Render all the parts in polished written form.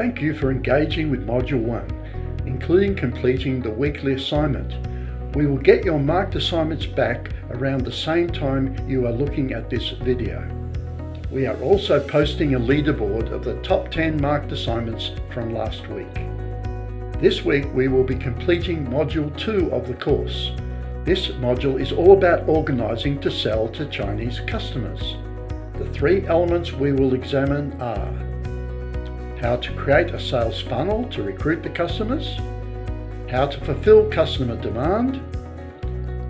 Thank you for engaging with Module 1, including completing the weekly assignment. We will get your marked assignments back around the same time you are looking at this video. We are also posting a leaderboard of the top 10 marked assignments from last week. This week we will be completing Module 2 of the course. This module is all about organizing to sell to Chinese customers. The 3 elements we will examine are how to create a sales funnel to recruit the customers, how to fulfill customer demand,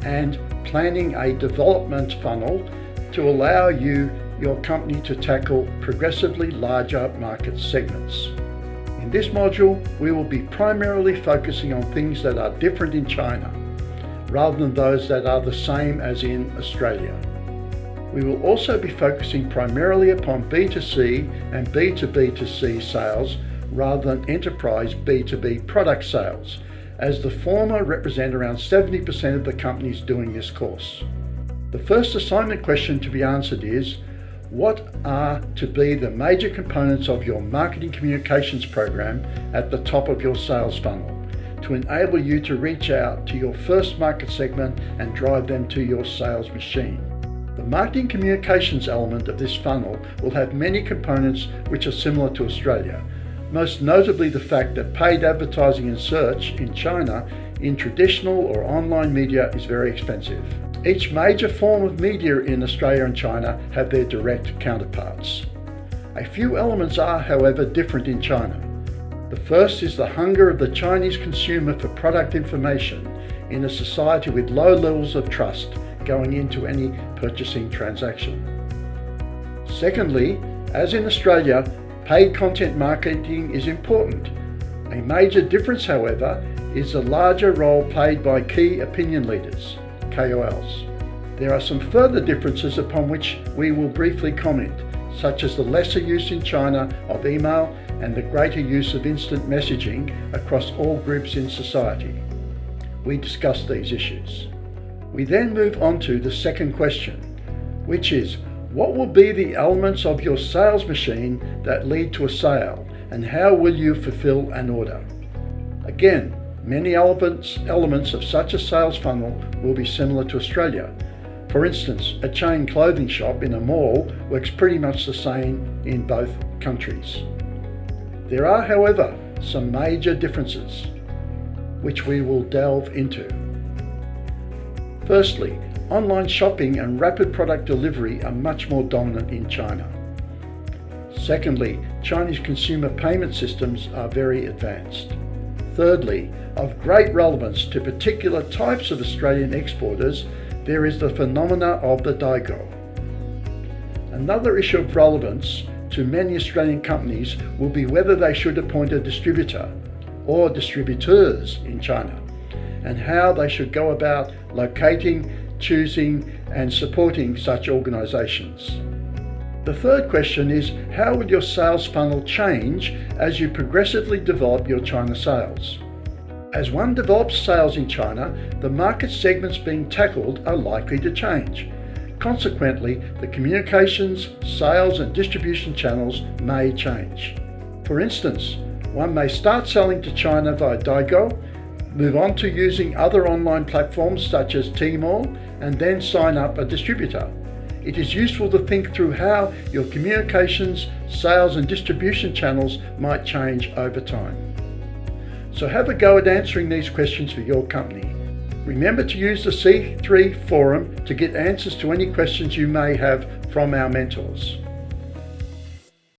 and planning a development funnel to allow your company to tackle progressively larger market segments. In this module, we will be primarily focusing on things that are different in China, rather than those that are the same as in Australia. We will also be focusing primarily upon B2C and B2B2C sales rather than enterprise B2B product sales, as the former represent around 70% of the companies doing this course. The first assignment question to be answered is, what are to be the major components of your marketing communications program at the top of your sales funnel to enable you to reach out to your first market segment and drive them to your sales machine? The marketing communications element of this funnel will have many components which are similar to Australia, most notably the fact that paid advertising and search in China in traditional or online media is very expensive. Each major form of media in Australia and China have their direct counterparts. A few elements are, however, different in China. The first is the hunger of the Chinese consumer for product information in a society with low levels of trust going into any purchasing transaction. Secondly, as in Australia, paid content marketing is important. A major difference, however, is the larger role played by key opinion leaders, KOLs. There are some further differences upon which we will briefly comment, such as the lesser use in China of email and the greater use of instant messaging across all groups in society. We discuss these issues. We then move on to the second question, which is, what will be the elements of your sales machine that lead to a sale, and how will you fulfill an order? Again, many elements of such a sales funnel will be similar to Australia. For instance, a chain clothing shop in a mall works pretty much the same in both countries. There are, however, some major differences, which we will delve into. Firstly, online shopping and rapid product delivery are much more dominant in China. Secondly, Chinese consumer payment systems are very advanced. Thirdly, of great relevance to particular types of Australian exporters, there is the phenomena of the Daigo. Another issue of relevance to many Australian companies will be whether they should appoint a distributor or distributors in China, and how they should go about locating, choosing, and supporting such organisations. The third question is, how will your sales funnel change as you progressively develop your China sales? As one develops sales in China, the market segments being tackled are likely to change. Consequently, the communications, sales, and distribution channels may change. For instance, one may start selling to China via Daigo, move on to using other online platforms such as Tmall, and then sign up a distributor. It is useful to think through how your communications, sales, and distribution channels might change over time. So have a go at answering these questions for your company. Remember to use the C3 forum to get answers to any questions you may have from our mentors.